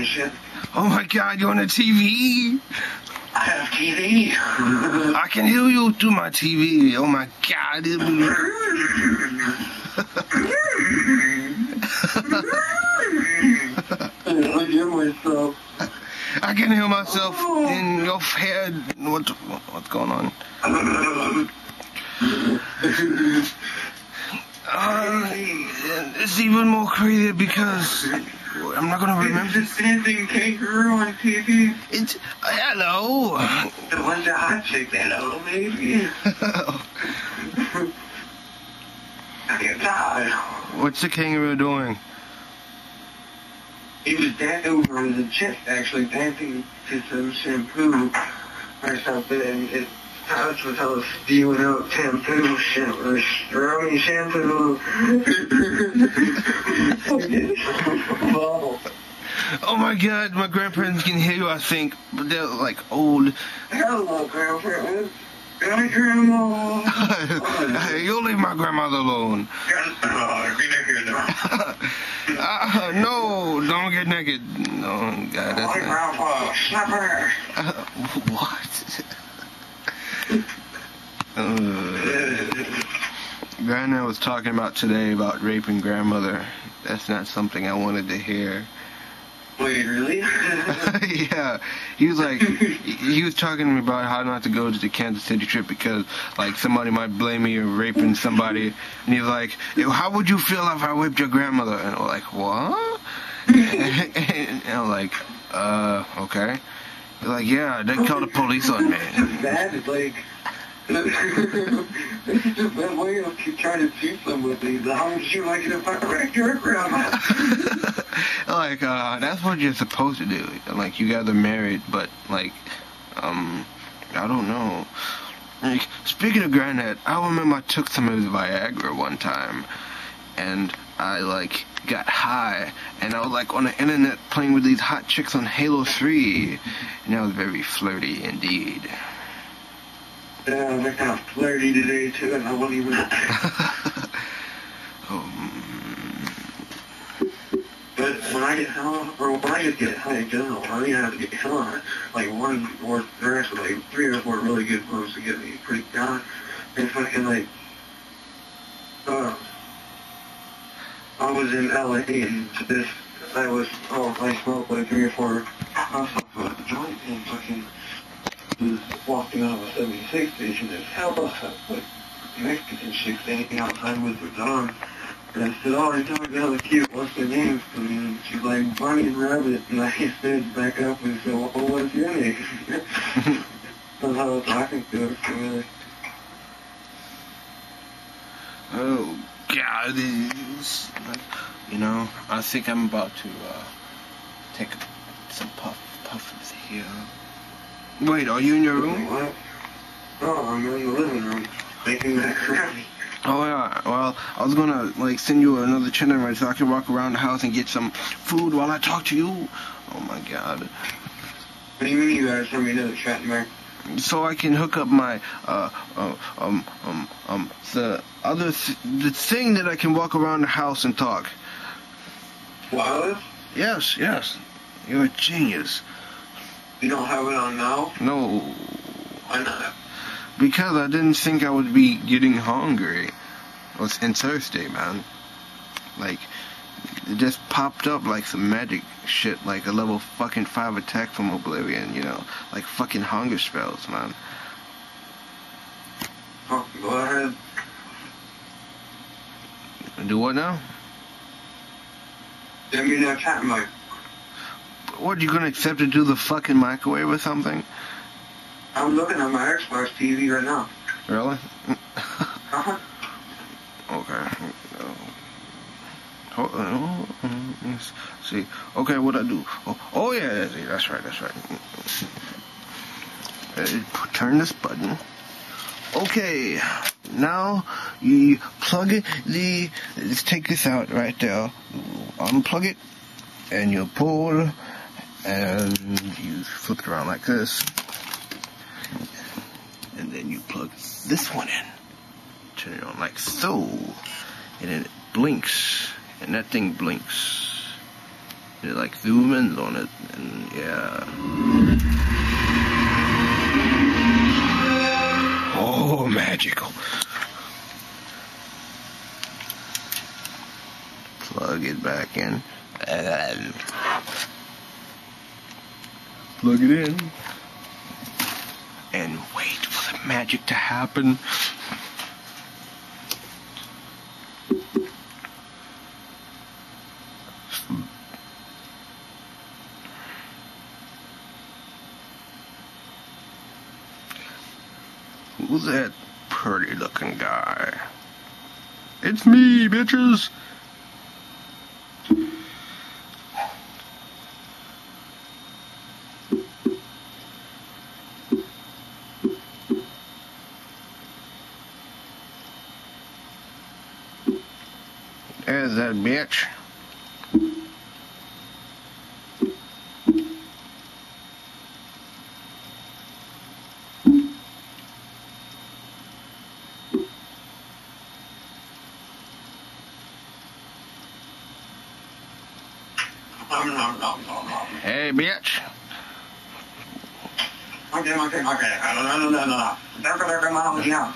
and shit. Oh my god, you're on the TV? I have TV. I can hear you through my TV. Oh my god. I hear myself. I can hear myself in your head. What's going on? It's even more crazy because I'm not gonna remember. It's the dancing kangaroo on TV. It's hello. The one's a hot chick. Hello, baby. I can die. What's the kangaroo doing? He was dancing over the chick, actually dancing to some shampoo or something, and his pouch was all spewing out shampoo, or strawberry shampoo. Oh my god, my grandparents can hear you, I think, but they're like old. Hello, grandparents. Hi, Grandma. You'll leave my grandmother alone. No, don't get naked. No, God, that's not. Grandpa, slap her. What? Granddad was talking about today about raping grandmother. That's not something I wanted to hear. Wait, really? Yeah, he was talking to me about how not to go to the Kansas City trip because, like, somebody might blame me of raping somebody, and he's like, how would you feel if I raped your grandmother? And I'm like, what? And I'm like, okay. He's like, yeah, they called the police on me. That is like, this is just that way of trying to shoot somebody. How would you like it if I wrecked your grandma? Like, that's what you're supposed to do. Like, you guys are married, but, like, I don't know. Like, speaking of Granddad, I remember I took some of his Viagra one time, and I, like, got high, and I was, like, on the internet playing with these hot chicks on Halo 3, and that was very flirty indeed. Yeah, they're kind of flirty today, too, and I won't even... But when I get high, or when I just get high in general, I don't even have to get high. Like one or there's actually like 3 or 4 really good ones to get me pretty down. And fucking like, I was in LA and I smoked like 3 or 4 puffs off a joint and fucking was walking out of a 76 station. There's hell like Mexican chicks standing outside with their dogs. And I said, oh, I told you how cute, what's their name? And she's like, Bunny and Rabbit. And I stood back up and said, well, what's your name? That's how I was talking to her. So, oh, God. You know, I think I'm about to take some puffs here. Wait, are you in your room? What? Oh, I'm in the living room, making that crappy. Oh yeah, well, I was gonna, like, send you another channel right so I can walk around the house and get some food while I talk to you. Oh my god. What do you mean you gotta send me another chat, Mark? So I can hook up my, the thing that I can walk around the house and talk. Wireless? Yes. You're a genius. You don't have it on now? No. Why not? Because I didn't think I would be getting hungry. And thirsty, man. Like, it just popped up like some magic shit, like a level fucking 5 attack from Oblivion, you know? Like fucking hunger spells, man. Oh, go ahead. Do what now? Send me that chat, Mike. What, you gonna accept to do the fucking microwave or something? I'm looking at my Xbox TV right now. Really? Uh-huh. Okay. Let's see. Okay, what I do? Oh yeah, that's right. Turn this button. Okay, now you plug it. Let's take this out right there. Unplug it, and you pull, and you flip it around like this. And then you plug this one in. Turn it on like so. And then it blinks. And that thing blinks. It like zoom in on it, and yeah. Oh, magical. Plug it back in. Plug it in. And wait for the magic to happen. Who's that pretty looking guy? It's me, bitches! There's that bitch. Hey, bitch. Okay. No.